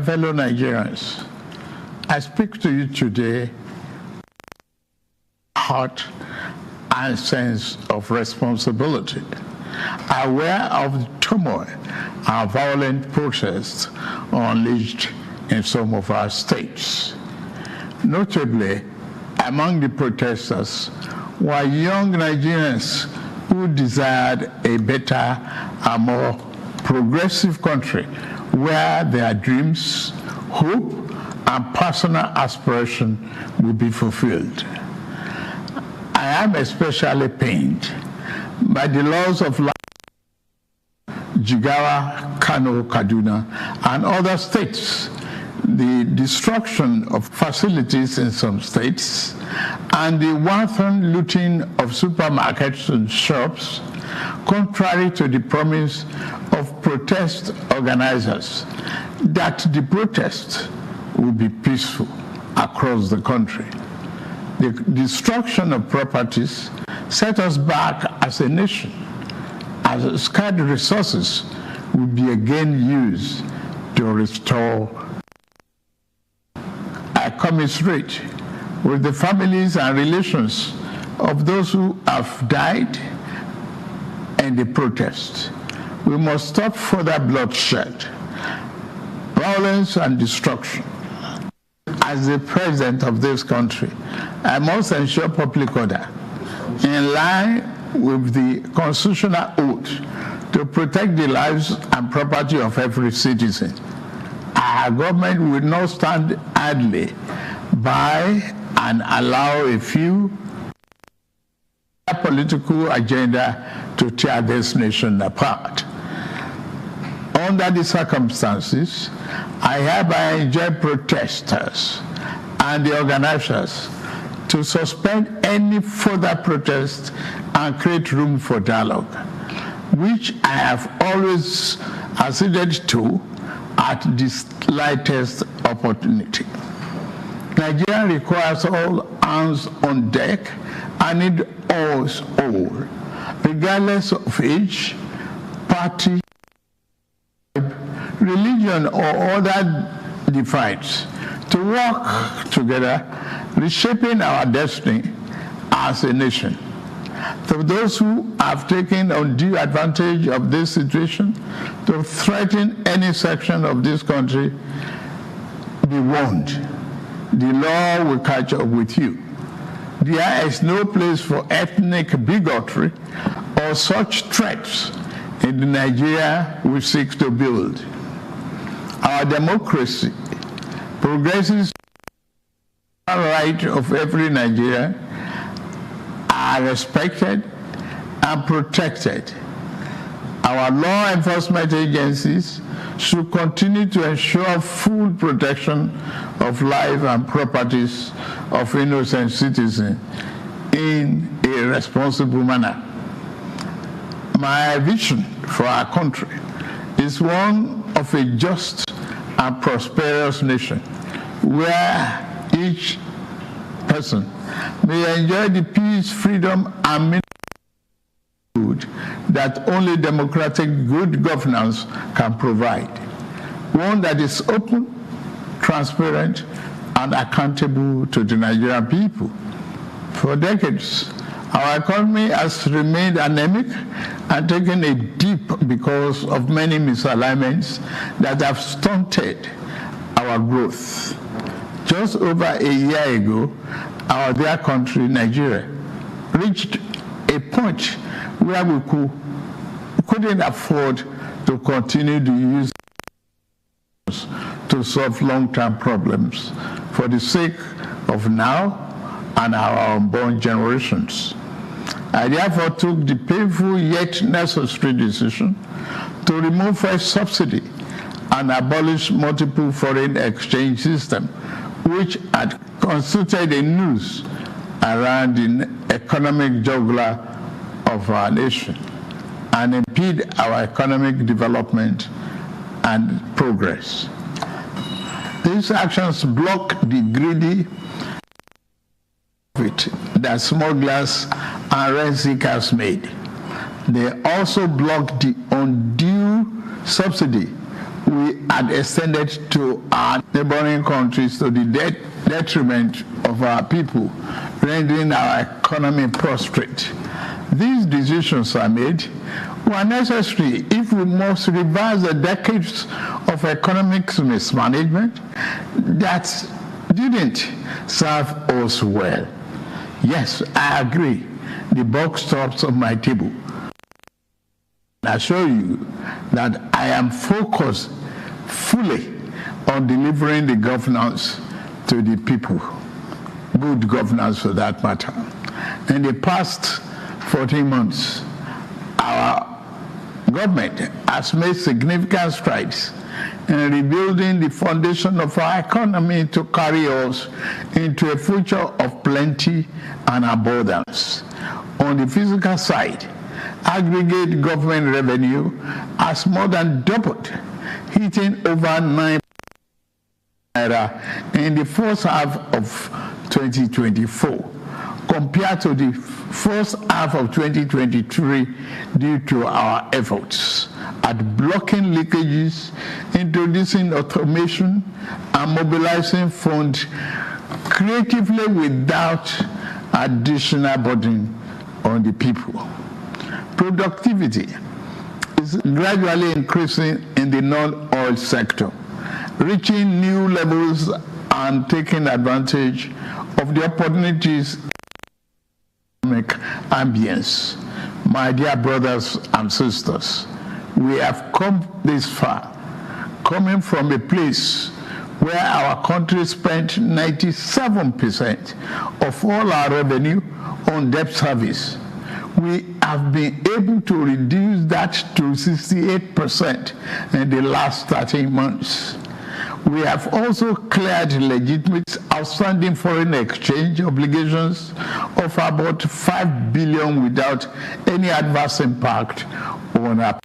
My fellow Nigerians, I speak to you today heart and sense of responsibility, aware of the turmoil and violent protests unleashed in some of our states. Notably, among the protesters were young Nigerians who desired a better and more progressive country where their dreams, hope, and personal aspiration will be fulfilled. I am especially pained by the loss of life in Jigawa, Kano, Kaduna, and other states, the destruction of facilities in some states, and the wanton looting of supermarkets and shops, contrary to the promise of protest organizers that the protest will be peaceful across the country. The destruction of properties set us back as a nation, as scarce resources will be again used to restore. I commiserate with the families and relations of those who have died in the protest. We must stop further bloodshed, violence, and destruction. As the president of this country, I must ensure public order in line with the constitutional oath to protect the lives and property of every citizen. Our government will not stand idly by and allow a few political agenda to tear this nation apart. Under the circumstances, I hereby enjoin protesters and the organizers to suspend any further protest and create room for dialogue, which I have always acceded to at the slightest opportunity. Nigeria requires all hands on deck and need us all, regardless of age, party, religion, or other divides, to work together, reshaping our destiny as a nation. To those who have taken undue advantage of this situation to threaten any section of this country, be warned. The law will catch up with you. There is no place for ethnic bigotry or such threats in the Nigeria we seek to build. Our democracy, progressive right of every Nigerian are respected and protected. Our law enforcement agencies should continue to ensure full protection of life and properties of innocent citizens in a responsible manner. My vision for our country is one of a just and prosperous nation where each person may enjoy the peace, freedom, and good that only democratic good governance can provide. One that is open, transparent, and accountable to the Nigerian people. For decades, our economy has remained anemic and taken a dip because of many misalignments that have stunted our growth. Just over a year ago, our dear country, Nigeria, reached a point where we couldn't afford to continue to use to solve long-term problems for the sake of now and our unborn generations. I therefore took the painful yet necessary decision to remove first subsidy and abolish multiple foreign exchange system, which had constituted a noose around the economic jugular of our nation and impede our economic development and progress. These actions block the greedy profit that smugglers and rent seekers made. They also block the undue subsidy we had extended to our neighboring countries to the detriment of our people, rendering our economy prostrate. These decisions are made were necessary if we must reverse the decades of economic mismanagement that didn't serve us well. Yes, I agree. The buck stops on my table. I assure you that I am focused fully on delivering the governance to the people, good governance for that matter. In the past 14 months, our government has made significant strides in rebuilding the foundation of our economy to carry us into a future of plenty and abundance. On the physical side, aggregate government revenue has more than doubled, hitting over 9 in the first half of 2024 compared to the first half of 2023 due to our efforts at blocking leakages, introducing automation, and mobilizing funds creatively without additional burden on the people. Productivity is gradually increasing in the non-oil sector, reaching new levels and taking advantage of the opportunities in economic ambience. My dear brothers and sisters, we have come this far, coming from a place where our country spent 97% of all our revenue on debt service. We have been able to reduce that to 68% in the last 13 months. We have also cleared legitimate outstanding foreign exchange obligations of about $5 billion without any adverse impact on our.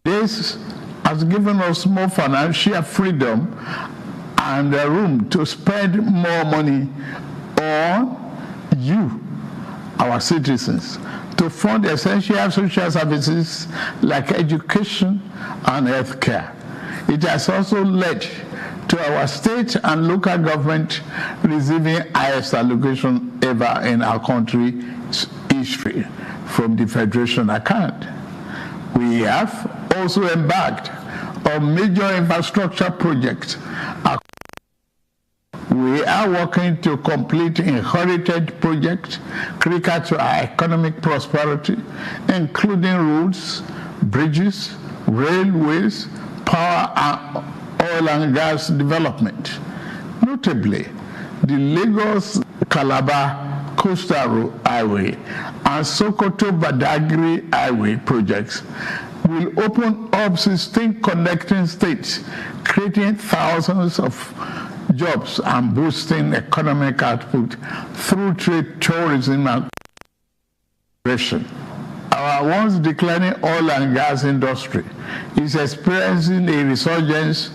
This has given us more financial freedom and room to spend more money on you, our citizens, to fund essential social services like education and health care. It has also led to our state and local government receiving highest allocation ever in our country's history from the Federation account. We have also embarked on major infrastructure projects. We are working to complete inherited projects critical to our economic prosperity, including roads, bridges, railways, power, and oil and gas development. Notably, the Lagos-Calabar Coastal Highway and Sokoto-Badagry Highway projects will open up 16 connecting states, creating thousands of jobs and boosting economic output through trade, tourism, and migration. Our once declining oil and gas industry is experiencing a resurgence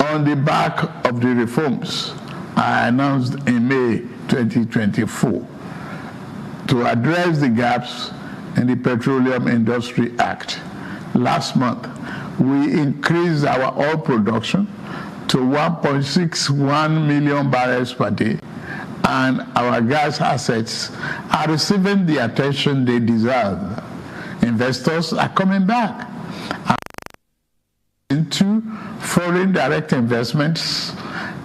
on the back of the reforms I announced in May 2024 to address the gaps in the Petroleum Industry Act. Last month, we increased our oil production to 1.61 million barrels per day, and our gas assets are receiving the attention they deserve. Investors are coming back into foreign direct investments,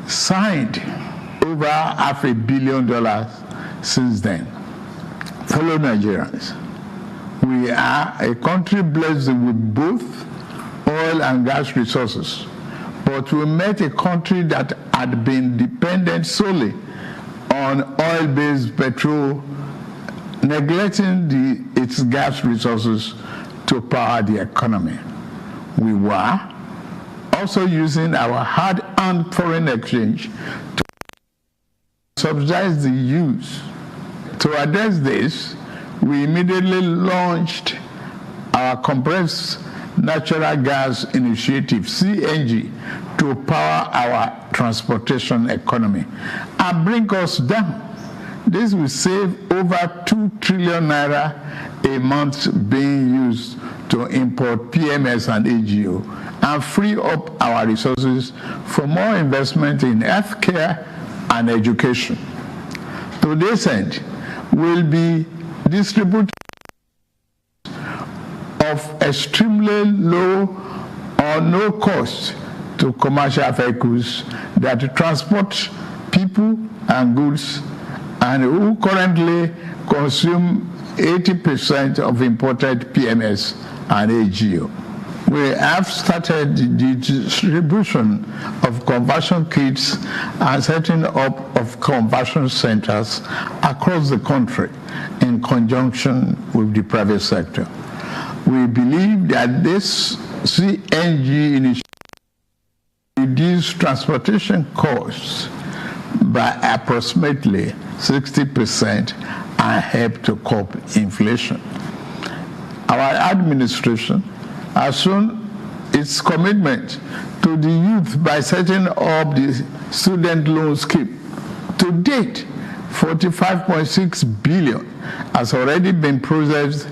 signed over $500 million since then. Fellow Nigerians, we are a country blessed with both oil and gas resources, but we met a country that had been dependent solely on oil-based petrol, neglecting its gas resources to power the economy. We were also using our hard-earned foreign exchange to subsidize the use. To address this, we immediately launched our compressed natural gas initiative, CNG, to power our transportation economy and bring us down. This will save over 2 trillion naira a month being used to import PMS and AGO and free up our resources for more investment in healthcare and education. To this end, we'll be distributing of extremely low or no cost to commercial vehicles that transport people and goods and who currently consume 80% of imported PMS and AGO. We have started the distribution of conversion kits and setting up of conversion centers across the country in conjunction with the private sector. We believe that this CNG initiative will reduce transportation costs by approximately 60% and help to curb inflation. Our administration has shown its commitment to the youth by setting up the student loan scheme. To date, 45.6 billion has already been processed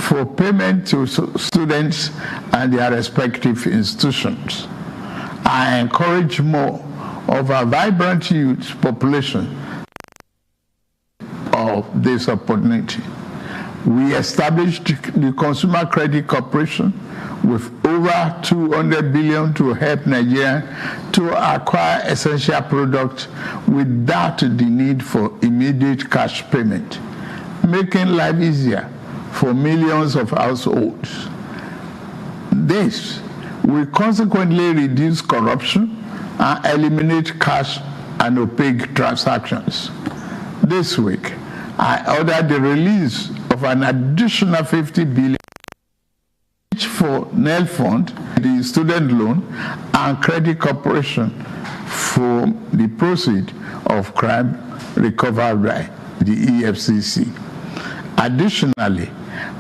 for payment to students and their respective institutions. I encourage more of our vibrant youth population of this opportunity. We established the Consumer Credit Corporation with over 200 billion to help Nigeria to acquire essential products without the need for immediate cash payment, making life easier for millions of households. This will consequently reduce corruption and eliminate cash and opaque transactions. This week, I ordered the release of an additional 50 billion for NEL Fund, the student loan, and Credit Corporation for the proceeds of crime recovered by the EFCC. Additionally,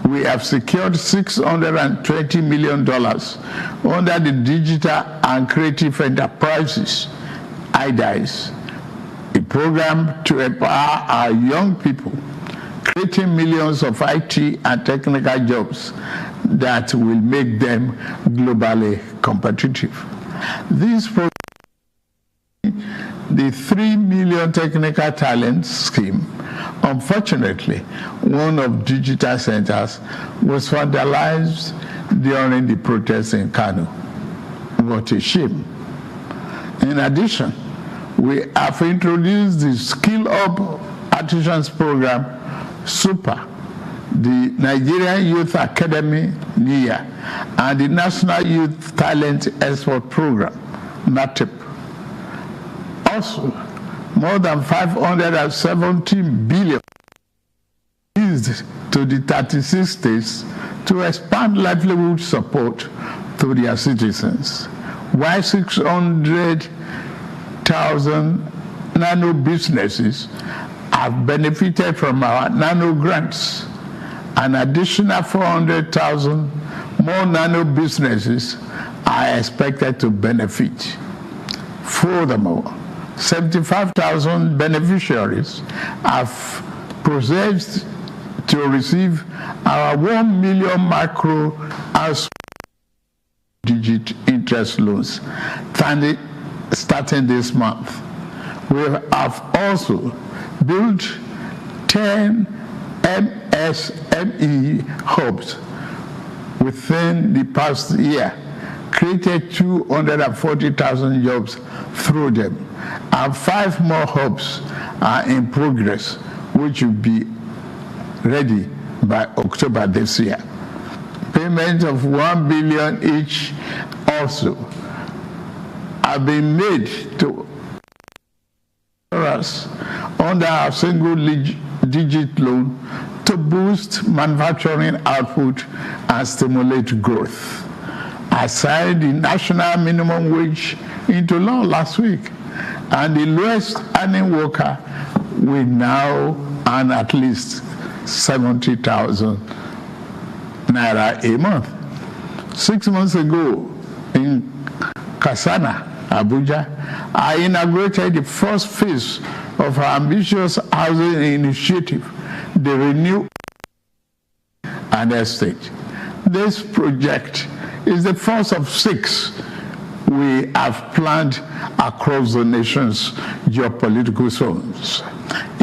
we have secured $620 million under the Digital and Creative Enterprises (IDIS), a program to empower our young people, creating millions of IT and technical jobs that will make them globally competitive. This program, the 3 million technical talent scheme, unfortunately, one of digital centers was vandalized during the protests in Kano. What a shame. In addition, we have introduced the Skill Up Artisans Program, SUPER, the Nigerian Youth Academy, NIA, and the National Youth Talent Export Program, NATEP. Also, more than 517 billion used to the 36 states to expand livelihood support to their citizens, while 600,000 nano businesses have benefited from our nano grants. An additional 400,000 more nano businesses are expected to benefit. Furthermore, 75,000 beneficiaries have processed to receive our 1 million micro and digit interest loans starting this month. We have also built 10 MSME hubs within the past year, created 240,000 jobs through them, and 5 more hubs are in progress, which will be ready by October this year. Payments of 1 billion each also have been made to us under our single-digit loan to boost manufacturing output and stimulate growth. I signed the national minimum wage into law last week, and the lowest earning worker will now earn at least 70,000 naira a month. 6 months ago in Kasana, Abuja, I inaugurated the first phase of our ambitious housing initiative, the Renew and Estate. This project is the first of 6 we have planned across the nation's geopolitical zones.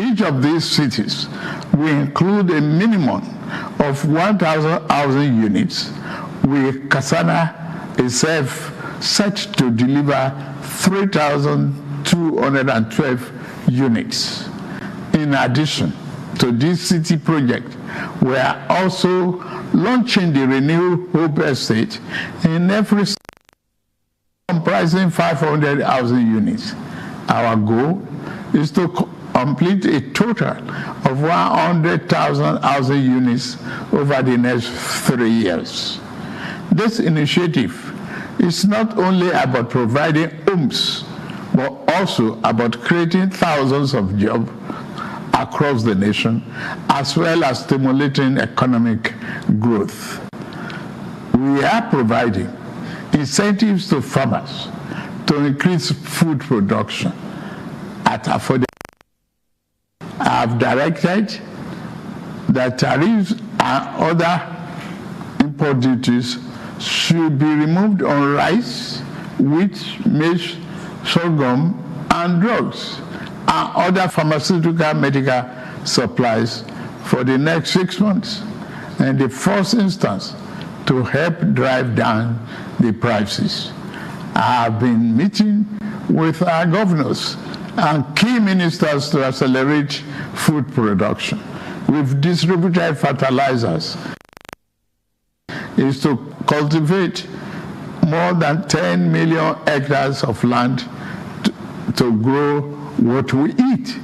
Each of these cities will include a minimum of 1,000 housing units, with Kasana itself set to deliver 3,212 units. In addition to this city project, we are also launching the Renew Hope Estate in every city, comprising 500 housing units. Our goal is to complete a total of 100,000 housing units over the next 3 years. This initiative is not only about providing homes, but also about creating thousands of jobs across the nation, as well as stimulating economic growth. We are providing incentives to farmers to increase food production at affordable. I have directed that tariffs and other import duties should be removed on rice, wheat, maize, sorghum, and drugs, and other pharmaceutical medical supplies for the next 6 months, in the first instance, to help drive down the prices. I have been meeting with our governors and key ministers to accelerate food production. We've distributed fertilizers. Is to cultivate more than 10 million hectares of land to grow what we eat.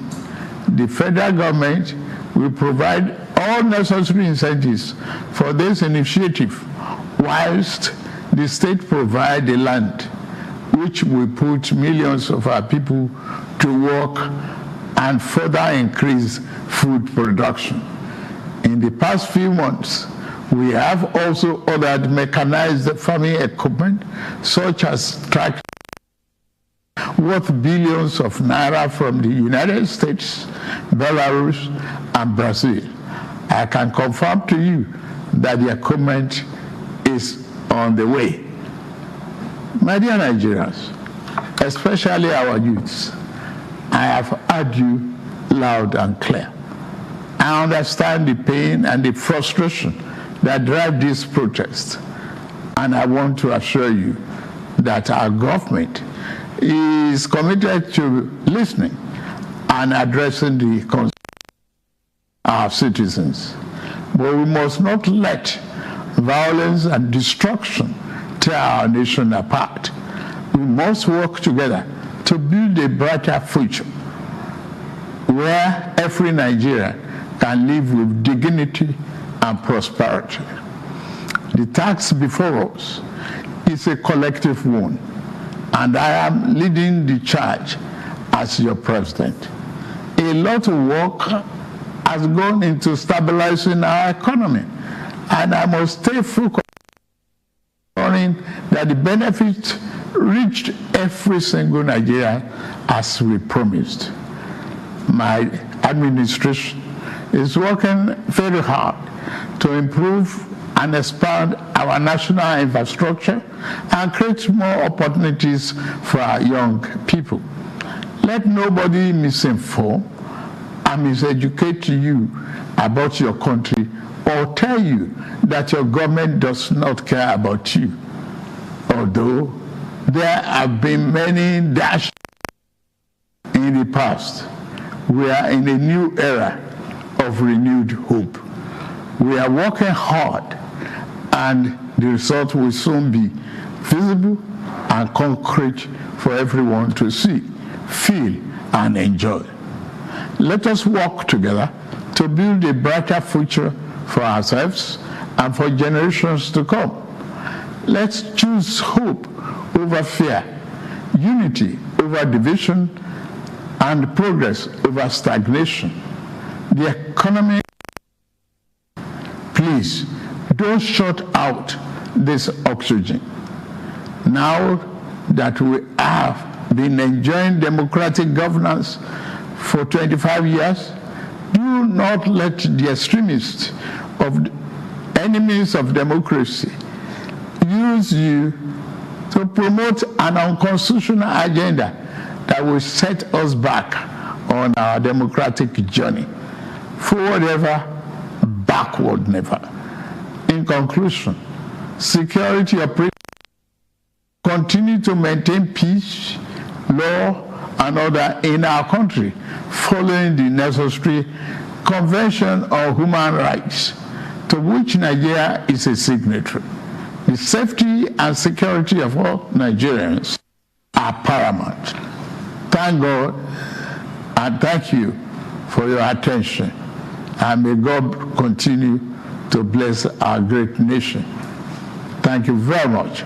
The federal government will provide all necessary incentives for this initiative, whilst the state provide the land, which will put millions of our people to work and further increase food production. In the past few months, we have also ordered mechanized farming equipment, such as tractors, worth billions of naira from the United States, Belarus, and Brazil. I can confirm to you that the equipment is on the way. My dear Nigerians, especially our youths, I have heard you loud and clear. I understand the pain and the frustration that drive this protest, and I want to assure you that our government is committed to listening and addressing the concerns of our citizens. But we must not let violence and destruction tear our nation apart. We must work together to build a brighter future where every Nigerian can live with dignity and prosperity. The task before us is a collective one, and I am leading the charge as your president. A lot of work has gone into stabilizing our economy, and I must stay focused on ensuring that the benefits reached every single Nigerian as we promised. My administration is working very hard to improve and expand our national infrastructure and create more opportunities for our young people. Let nobody misinform and miseducate you about your country or tell you that your government does not care about you. Although there have been many dashes in the past, we are in a new era of renewed hope. We are working hard, and the result will soon be visible and concrete for everyone to see, feel, and enjoy. Let us work together to build a brighter future for ourselves and for generations to come. Let's choose hope over fear, unity over division, and progress over stagnation. The economy, please don't shut out this oxygen. Now that we have been enjoying democratic governance for 25 years, do not let the extremists of enemies of democracy use you to promote an unconstitutional agenda that will set us back on our democratic journey. Forward ever, backward never. In conclusion, security operators continue to maintain peace, law, and order in our country, following the necessary Convention on Human Rights, to which Nigeria is a signatory. The safety and security of all Nigerians are paramount. Thank God and thank you for your attention, and may God continue to bless our great nation. Thank you very much.